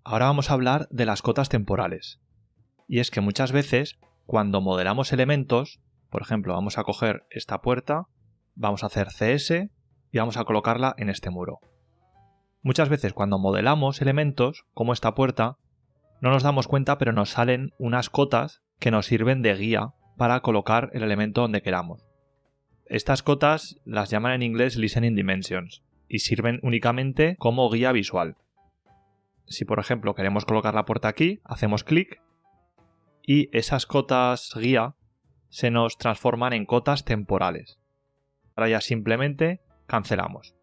Ahora vamos a hablar de las cotas temporales. Y es que muchas veces, cuando modelamos elementos, por ejemplo, vamos a coger esta puerta, vamos a hacer CS y vamos a colocarla en este muro. Muchas veces cuando modelamos elementos, como esta puerta, no nos damos cuenta, pero nos salen unas cotas que nos sirven de guía para colocar el elemento donde queramos. Estas cotas las llaman en inglés Listening Dimensions y sirven únicamente como guía visual. Si por ejemplo queremos colocar la puerta aquí, hacemos clic y esas cotas guía se nos transforman en cotas temporales. Ahora ya simplemente cancelamos.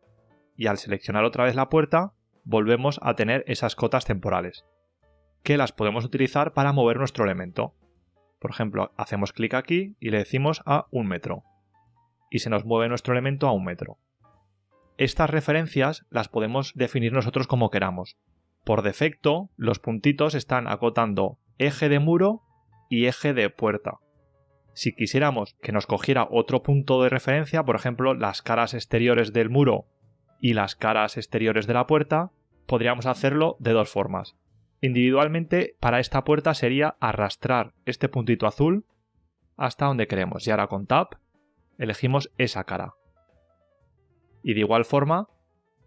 Y al seleccionar otra vez la puerta, volvemos a tener esas cotas temporales, que las podemos utilizar para mover nuestro elemento. Por ejemplo, hacemos clic aquí y le decimos a 1 metro. Y se nos mueve nuestro elemento a 1 metro. Estas referencias las podemos definir nosotros como queramos. Por defecto, los puntitos están acotando eje de muro y eje de puerta. Si quisiéramos que nos cogiera otro punto de referencia, por ejemplo, las caras exteriores del muro y las caras exteriores de la puerta, podríamos hacerlo de dos formas. Individualmente, para esta puerta sería arrastrar este puntito azul hasta donde queremos. Y ahora con Tab elegimos esa cara. Y de igual forma,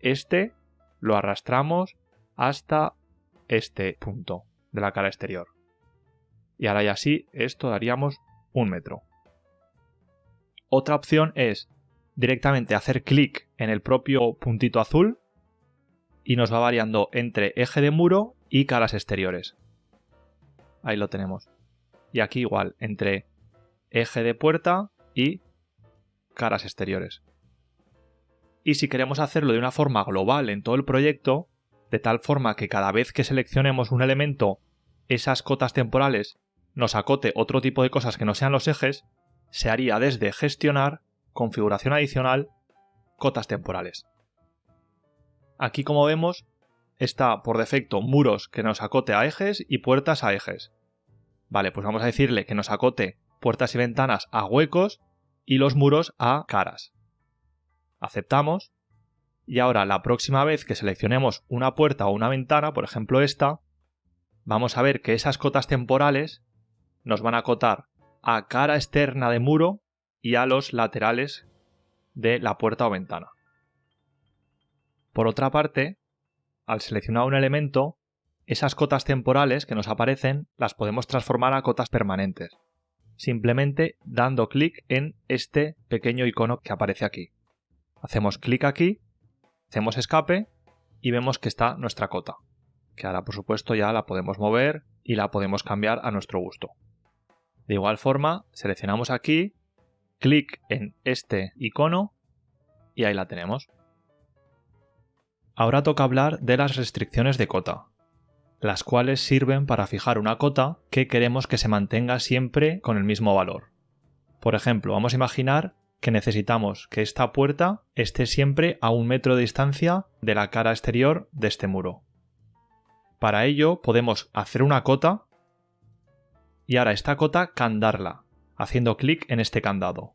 este lo arrastramos hasta este punto de la cara exterior. Y ahora ya sí, esto daríamos 1 metro. Otra opción es directamente hacer clic en el propio puntito azul y nos va variando entre eje de muro y caras exteriores. Ahí lo tenemos. Y aquí igual, entre eje de puerta y caras exteriores. Y si queremos hacerlo de una forma global en todo el proyecto, de tal forma que cada vez que seleccionemos un elemento, esas cotas temporales nos acote otro tipo de cosas que no sean los ejes, se haría desde gestionar, configuración adicional, cotas temporales. Aquí, como vemos, está por defecto muros que nos acote a ejes y puertas a ejes. Vale, pues vamos a decirle que nos acote puertas y ventanas a huecos y los muros a caras. Aceptamos. Y ahora la próxima vez que seleccionemos una puerta o una ventana, por ejemplo esta, vamos a ver que esas cotas temporales nos van a acotar a cara externa de muro y a los laterales de la puerta o ventana. Por otra parte, al seleccionar un elemento, esas cotas temporales que nos aparecen las podemos transformar a cotas permanentes, simplemente dando clic en este pequeño icono que aparece aquí. Hacemos clic aquí, hacemos escape y vemos que está nuestra cota, que ahora por supuesto ya la podemos mover y la podemos cambiar a nuestro gusto. De igual forma, seleccionamos aquí, clic en este icono y ahí la tenemos. Ahora toca hablar de las restricciones de cota, las cuales sirven para fijar una cota que queremos que se mantenga siempre con el mismo valor. Por ejemplo, vamos a imaginar que necesitamos que esta puerta esté siempre a 1 metro de distancia de la cara exterior de este muro. Para ello podemos hacer una cota y ahora esta cota candarla, haciendo clic en este candado.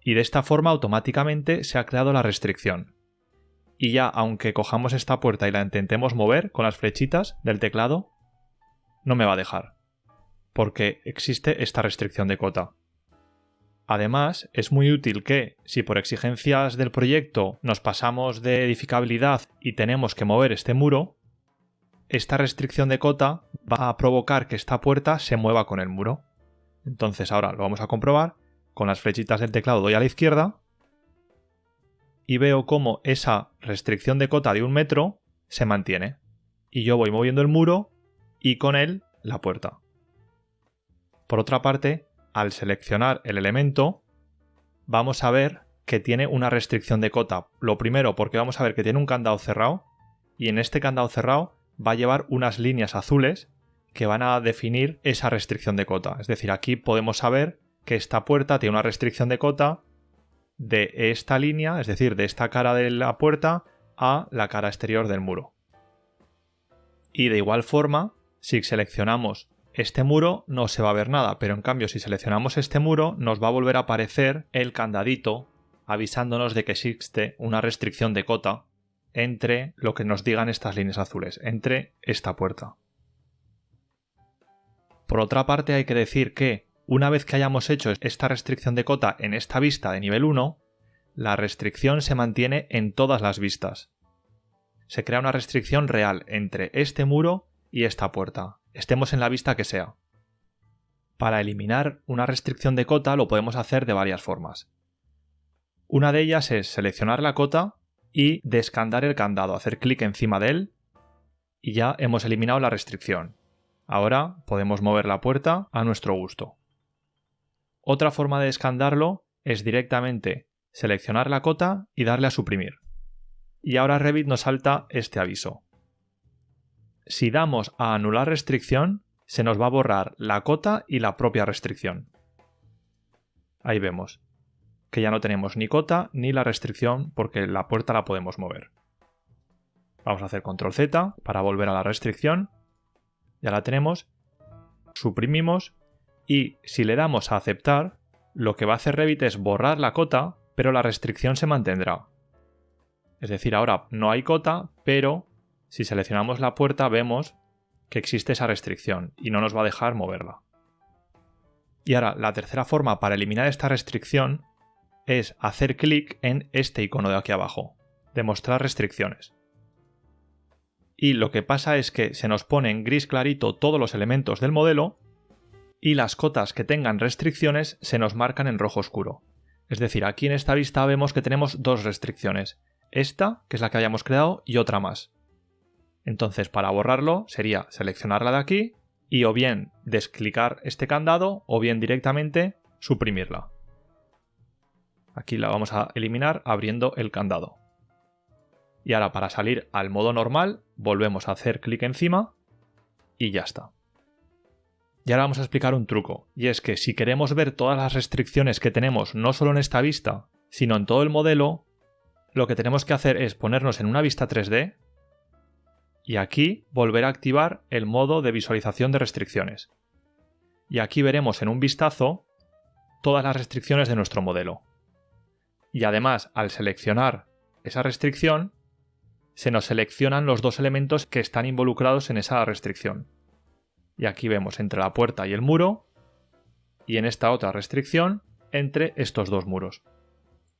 Y de esta forma automáticamente se ha creado la restricción. Y ya aunque cojamos esta puerta y la intentemos mover con las flechitas del teclado, no me va a dejar, porque existe esta restricción de cota. Además, es muy útil que, si por exigencias del proyecto nos pasamos de edificabilidad y tenemos que mover este muro, esta restricción de cota va a provocar que esta puerta se mueva con el muro. Entonces ahora lo vamos a comprobar. Con las flechitas del teclado doy a la izquierda y veo cómo esa restricción de cota de 1 metro se mantiene. Y yo voy moviendo el muro y con él la puerta. Por otra parte, al seleccionar el elemento, vamos a ver que tiene una restricción de cota. Lo primero porque vamos a ver que tiene un candado cerrado y en este candado cerrado va a llevar unas líneas azules que van a definir esa restricción de cota. Es decir, aquí podemos saber que esta puerta tiene una restricción de cota de esta línea, es decir, de esta cara de la puerta a la cara exterior del muro. Y de igual forma, si seleccionamos este muro no se va a ver nada, pero en cambio si seleccionamos este muro nos va a volver a aparecer el candadito avisándonos de que existe una restricción de cota entre lo que nos digan estas líneas azules, entre esta puerta. Por otra parte, hay que decir que una vez que hayamos hecho esta restricción de cota en esta vista de nivel 1, la restricción se mantiene en todas las vistas. Se crea una restricción real entre este muro y esta puerta, estemos en la vista que sea. Para eliminar una restricción de cota lo podemos hacer de varias formas. Una de ellas es seleccionar la cota y descandar el candado, hacer clic encima de él y ya hemos eliminado la restricción. Ahora podemos mover la puerta a nuestro gusto. Otra forma de descandarlo es directamente seleccionar la cota y darle a suprimir. Y ahora Revit nos salta este aviso. Si damos a anular restricción, se nos va a borrar la cota y la propia restricción. Ahí vemos que ya no tenemos ni cota ni la restricción porque la puerta la podemos mover. Vamos a hacer control Z para volver a la restricción. Ya la tenemos. Suprimimos y si le damos a aceptar, lo que va a hacer Revit es borrar la cota, pero la restricción se mantendrá. Es decir, ahora no hay cota, pero si seleccionamos la puerta vemos que existe esa restricción y no nos va a dejar moverla. Y ahora, la tercera forma para eliminar esta restricción es hacer clic en este icono de aquí abajo, de mostrar restricciones. Y lo que pasa es que se nos pone en gris clarito todos los elementos del modelo y las cotas que tengan restricciones se nos marcan en rojo oscuro. Es decir, aquí en esta vista vemos que tenemos dos restricciones. Esta, que es la que hayamos creado, y otra más. Entonces, para borrarlo sería seleccionarla de aquí y o bien desclicar este candado o bien directamente suprimirla. Aquí la vamos a eliminar abriendo el candado. Y ahora para salir al modo normal volvemos a hacer clic encima y ya está. Y ahora vamos a explicar un truco, y es que si queremos ver todas las restricciones que tenemos no solo en esta vista, sino en todo el modelo, lo que tenemos que hacer es ponernos en una vista 3D y aquí volver a activar el modo de visualización de restricciones. Y aquí veremos en un vistazo todas las restricciones de nuestro modelo. Y además, al seleccionar esa restricción, se nos seleccionan los dos elementos que están involucrados en esa restricción. Y aquí vemos entre la puerta y el muro, y en esta otra restricción, entre estos dos muros.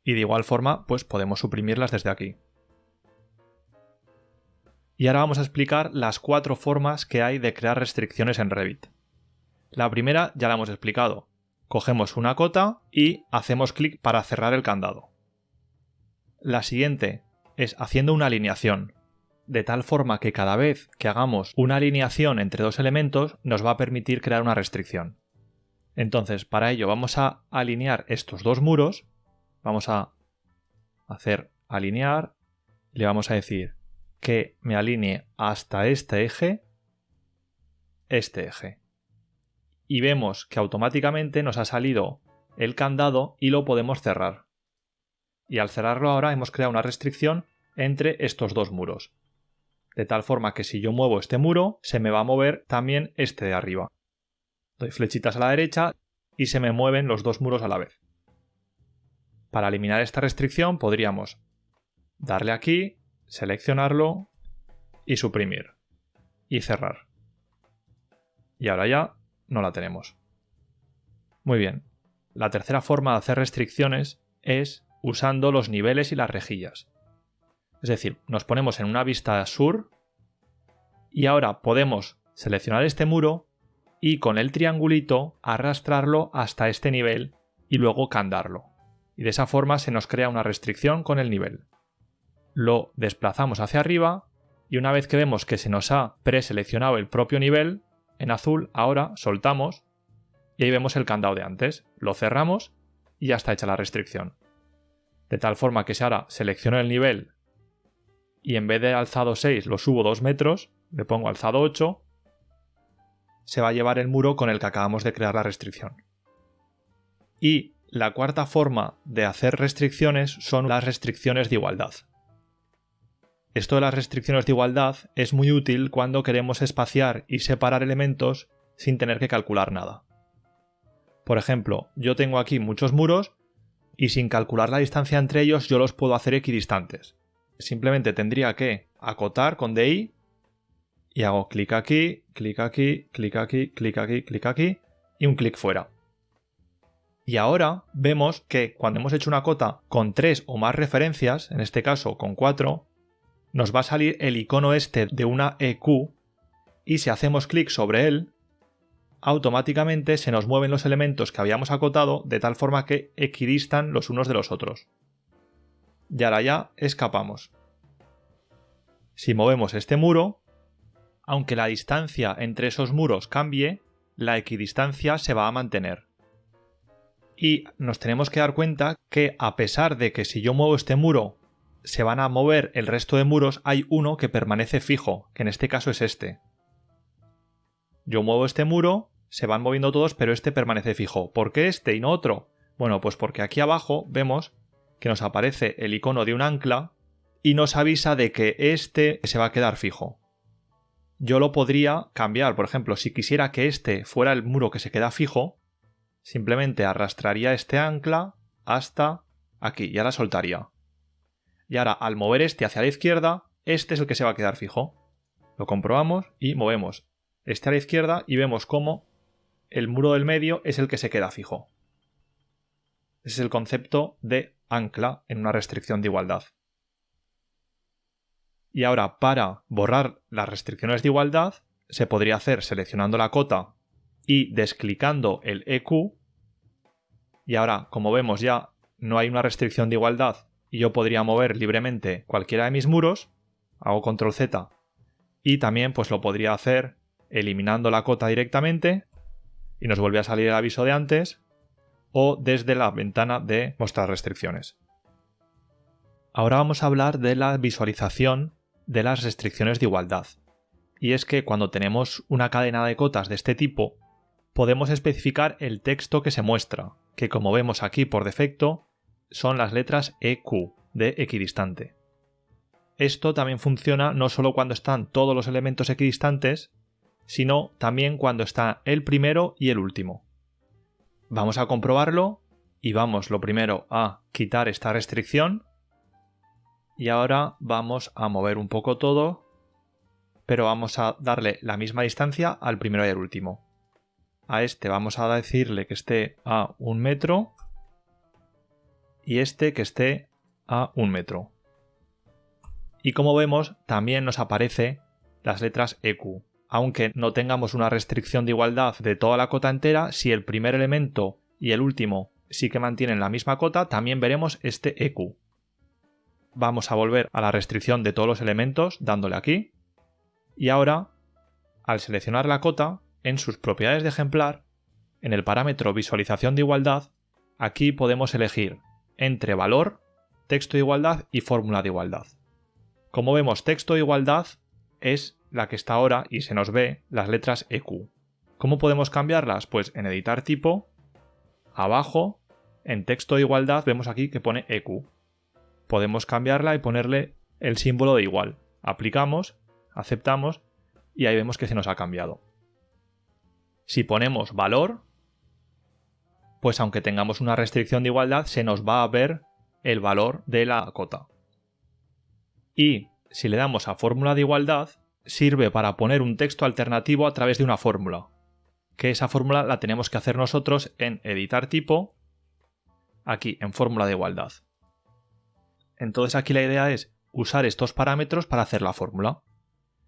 Y de igual forma, pues podemos suprimirlas desde aquí. Y ahora vamos a explicar las 4 formas que hay de crear restricciones en Revit. La primera ya la hemos explicado. Cogemos una cota y hacemos clic para cerrar el candado. La siguiente es haciendo una alineación, de tal forma que cada vez que hagamos una alineación entre dos elementos nos va a permitir crear una restricción. Entonces, para ello vamos a alinear estos dos muros, vamos a hacer alinear, le vamos a decir que me alinee hasta este eje. Y vemos que automáticamente nos ha salido el candado y lo podemos cerrar. Y al cerrarlo ahora hemos creado una restricción entre estos dos muros. De tal forma que si yo muevo este muro, se me va a mover también este de arriba. Doy flechitas a la derecha y se me mueven los dos muros a la vez. Para eliminar esta restricción podríamos darle aquí, seleccionarlo y suprimir. Y cerrar. Y ahora ya no la tenemos. Muy bien. La tercera forma de hacer restricciones es usando los niveles y las rejillas. Es decir, nos ponemos en una vista sur y ahora podemos seleccionar este muro y con el triangulito arrastrarlo hasta este nivel y luego candarlo. Y de esa forma se nos crea una restricción con el nivel. Lo desplazamos hacia arriba y una vez que vemos que se nos ha preseleccionado el propio nivel, en azul, ahora soltamos y ahí vemos el candado de antes. Lo cerramos y ya está hecha la restricción. De tal forma que si ahora selecciono el nivel y en vez de alzado 6 lo subo 2 metros, le pongo alzado 8, se va a llevar el muro con el que acabamos de crear la restricción. Y la cuarta forma de hacer restricciones son las restricciones de igualdad. Esto de las restricciones de igualdad es muy útil cuando queremos espaciar y separar elementos sin tener que calcular nada. Por ejemplo, yo tengo aquí muchos muros y sin calcular la distancia entre ellos yo los puedo hacer equidistantes. simplemente tendría que acotar con DI y hago clic aquí, clic aquí, clic aquí, clic aquí, clic aquí y un clic fuera. Y ahora vemos que cuando hemos hecho una cota con 3 o más referencias, en este caso con 4, nos va a salir el icono este de una EQ y si hacemos clic sobre él, automáticamente se nos mueven los elementos que habíamos acotado de tal forma que equidistan los unos de los otros. Y ahora ya escapamos. Si movemos este muro, aunque la distancia entre esos muros cambie, la equidistancia se va a mantener. Y nos tenemos que dar cuenta que a pesar de que si yo muevo este muro se van a mover el resto de muros, hay uno que permanece fijo, que en este caso es este. Yo muevo este muro, se van moviendo todos, pero este permanece fijo. ¿Por qué este y no otro? Bueno, pues porque aquí abajo vemos que nos aparece el icono de un ancla y nos avisa de que este se va a quedar fijo. Yo lo podría cambiar, por ejemplo, si quisiera que este fuera el muro que se queda fijo, simplemente arrastraría este ancla hasta aquí y ahora soltaría. Y ahora al mover este hacia la izquierda, este es el que se va a quedar fijo. Lo comprobamos y movemos este a la izquierda y vemos cómo el muro del medio es el que se queda fijo. Ese es el concepto de ancla en una restricción de igualdad. Y ahora para borrar las restricciones de igualdad se podría hacer seleccionando la cota y desclicando el EQ. Y ahora, como vemos, ya no hay una restricción de igualdad y yo podría mover libremente cualquiera de mis muros. Hago control Z y también pues lo podría hacer eliminando la cota directamente y nos vuelve a salir el aviso de antes o desde la ventana de mostrar restricciones. Ahora vamos a hablar de la visualización de las restricciones de igualdad. Y es que cuando tenemos una cadena de cotas de este tipo, podemos especificar el texto que se muestra, que como vemos aquí por defecto, son las letras EQ, de equidistante. Esto también funciona no solo cuando están todos los elementos equidistantes, sino también cuando está el primero y el último. Vamos a comprobarlo y vamos lo primero a quitar esta restricción y ahora vamos a mover un poco todo, pero vamos a darle la misma distancia al primero y al último. A este vamos a decirle que esté a 1 metro y este que esté a 1 metro. Y como vemos, también nos aparece las letras EQ. Aunque no tengamos una restricción de igualdad de toda la cota entera, si el primer elemento y el último sí que mantienen la misma cota, también veremos este EQ. Vamos a volver a la restricción de todos los elementos dándole aquí. Y ahora, al seleccionar la cota, en sus propiedades de ejemplar, en el parámetro visualización de igualdad, aquí podemos elegir entre valor, texto de igualdad y fórmula de igualdad. Como vemos, texto de igualdad es la que está ahora y se nos ve las letras EQ. ¿Cómo podemos cambiarlas? Pues en editar tipo, abajo, en texto de igualdad vemos aquí que pone EQ. Podemos cambiarla y ponerle el símbolo de igual. Aplicamos, aceptamos y ahí vemos que se nos ha cambiado. Si ponemos valor, pues aunque tengamos una restricción de igualdad se nos va a ver el valor de la cota. Y si le damos a fórmula de igualdad, sirve para poner un texto alternativo a través de una fórmula, que esa fórmula la tenemos que hacer nosotros en editar tipo, aquí en fórmula de igualdad. Entonces aquí la idea es usar estos parámetros para hacer la fórmula.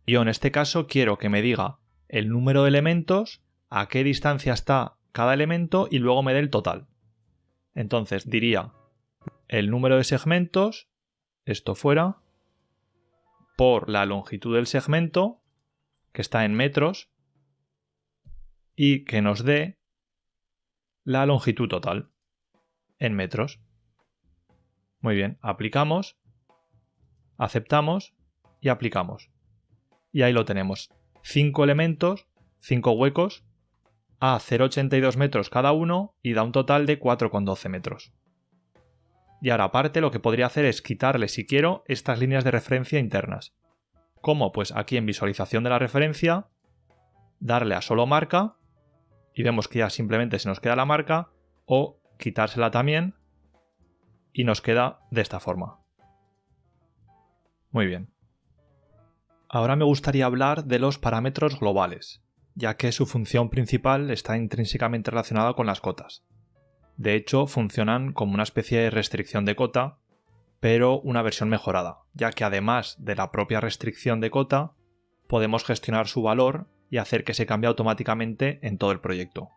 Yo en este caso quiero que me diga el número de elementos, a qué distancia está cada elemento y luego me dé el total. Entonces diría el número de segmentos, esto fuera, por la longitud del segmento, que está en metros, y que nos dé la longitud total en metros. Muy bien, aplicamos, aceptamos y aplicamos. Y ahí lo tenemos. 5 elementos, 5 huecos, a 0,82 metros cada uno y da un total de 4,12 metros. Y ahora aparte lo que podría hacer es quitarle, si quiero, estas líneas de referencia internas. ¿Cómo? Pues aquí en visualización de la referencia, darle a solo marca y vemos que ya simplemente se nos queda la marca, o quitársela también y nos queda de esta forma. Muy bien. Ahora me gustaría hablar de los parámetros globales, ya que su función principal está intrínsecamente relacionada con las cotas. De hecho, funcionan como una especie de restricción de cota, pero una versión mejorada, ya que además de la propia restricción de cota, podemos gestionar su valor y hacer que se cambie automáticamente en todo el proyecto.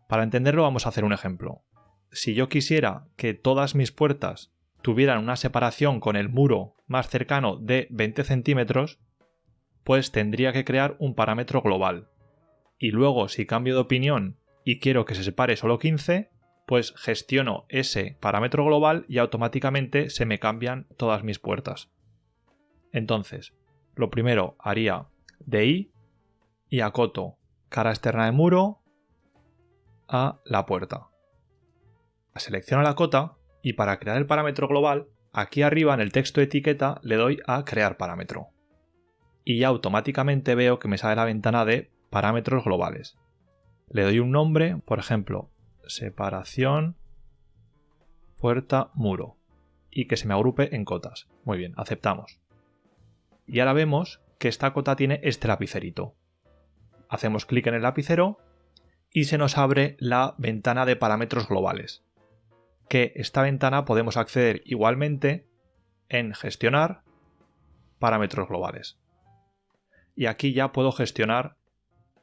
Para entenderlo vamos a hacer un ejemplo. Si yo quisiera que todas mis puertas tuvieran una separación con el muro más cercano de 20 centímetros, pues tendría que crear un parámetro global. Y luego, si cambio de opinión y quiero que se separe solo 15, pues gestiono ese parámetro global y automáticamente se me cambian todas mis puertas. Entonces, lo primero haría DI y acoto cara externa de muro a la puerta. Selecciono la cota y para crear el parámetro global, aquí arriba en el texto de etiqueta le doy a crear parámetro. Y ya automáticamente veo que me sale la ventana de parámetros globales. Le doy un nombre, por ejemplo, separación puerta muro, y que se me agrupe en cotas. Muy bien, aceptamos. Y ahora vemos que esta cota tiene este lapicerito. Hacemos clic en el lapicero y se nos abre la ventana de parámetros globales. Que esta ventana podemos acceder igualmente en gestionar parámetros globales. Y aquí ya puedo gestionar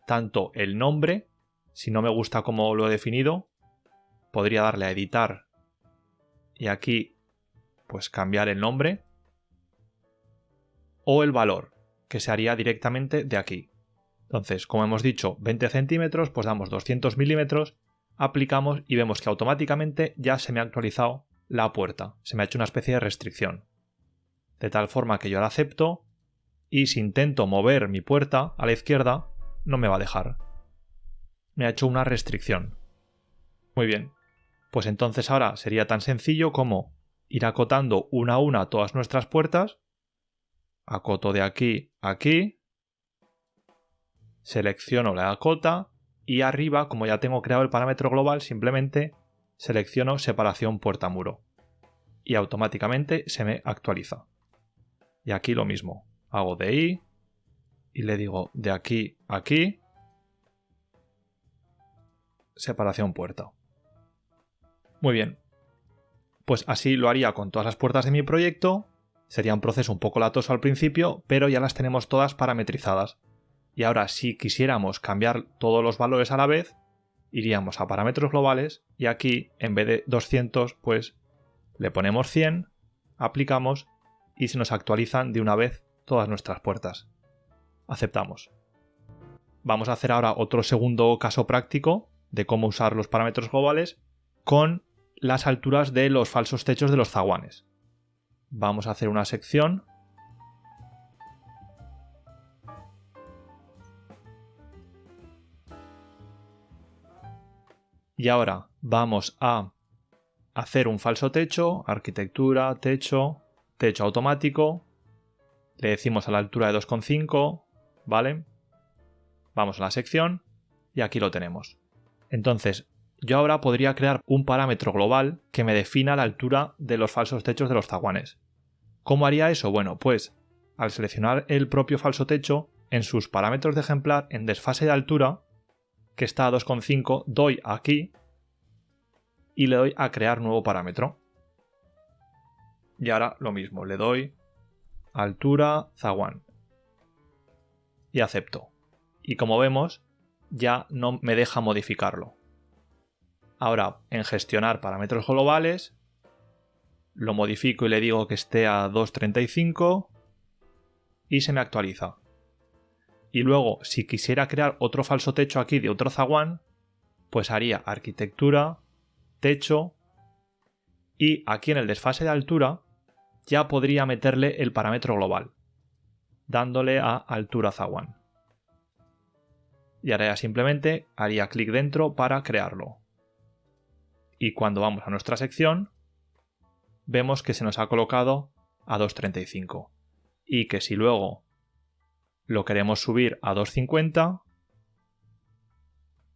tanto el nombre, si no me gusta cómo lo he definido, podría darle a editar y aquí pues cambiar el nombre, o el valor, que se haría directamente de aquí. Entonces, como hemos dicho, 20 centímetros, pues damos 200 milímetros, aplicamos y vemos que automáticamente ya se me ha actualizado la puerta, se me ha hecho una especie de restricción. De tal forma que yo la acepto y si intento mover mi puerta a la izquierda, no me va a dejar. Me ha hecho una restricción. Muy bien. Pues entonces ahora sería tan sencillo como ir acotando una a una todas nuestras puertas. Acoto de aquí a aquí. Selecciono la cota y arriba, como ya tengo creado el parámetro global, simplemente selecciono separación puerta-muro. Y automáticamente se me actualiza. Y aquí lo mismo. Hago de ahí y le digo de aquí a aquí. Separación puerta. Muy bien. Pues así lo haría con todas las puertas de mi proyecto. Sería un proceso un poco latoso al principio, pero ya las tenemos todas parametrizadas. Y ahora, si quisiéramos cambiar todos los valores a la vez, iríamos a parámetros globales y aquí, en vez de 200, pues le ponemos 100, aplicamos y se nos actualizan de una vez todas nuestras puertas. Aceptamos. Vamos a hacer ahora otro segundo caso práctico de cómo usar los parámetros globales con las alturas de los falsos techos de los zaguanes. Vamos a hacer una sección y ahora vamos a hacer un falso techo, arquitectura, techo, techo automático, le decimos a la altura de 2,5, ¿vale? Vamos a la sección y aquí lo tenemos. Entonces, yo ahora podría crear un parámetro global que me defina la altura de los falsos techos de los zaguanes. ¿Cómo haría eso? Bueno, pues al seleccionar el propio falso techo, en sus parámetros de ejemplar, en desfase de altura, que está a 2,5, doy aquí y le doy a crear nuevo parámetro. Y ahora lo mismo, le doy altura zaguán y acepto. Y como vemos, ya no me deja modificarlo. Ahora, en gestionar parámetros globales, lo modifico y le digo que esté a 2,35 y se me actualiza. Y luego, si quisiera crear otro falso techo aquí de otro zaguán, pues haría arquitectura, techo y aquí en el desfase de altura ya podría meterle el parámetro global, dándole a altura zaguán. Y ahora ya simplemente haría clic dentro para crearlo. Y cuando vamos a nuestra sección, vemos que se nos ha colocado a 2,35 y que si luego lo queremos subir a 2,50,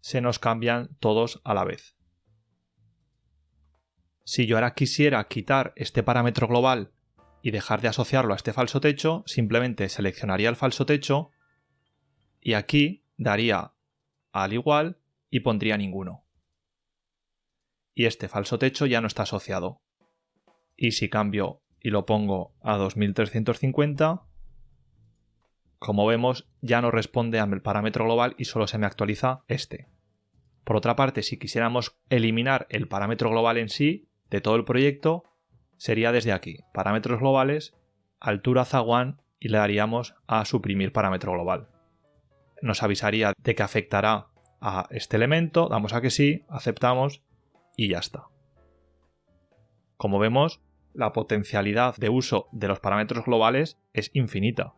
se nos cambian todos a la vez. Si yo ahora quisiera quitar este parámetro global y dejar de asociarlo a este falso techo, simplemente seleccionaría el falso techo y aquí daría al igual y pondría ninguno. Y este falso techo ya no está asociado. Y si cambio y lo pongo a 2350, como vemos ya no responde al parámetro global y solo se me actualiza este. Por otra parte, si quisiéramos eliminar el parámetro global en sí de todo el proyecto, sería desde aquí, parámetros globales, altura zaguán y le daríamos a suprimir parámetro global. Nos avisaría de que afectará a este elemento, damos a que sí, aceptamos y ya está. Como vemos, la potencialidad de uso de los parámetros globales es infinita.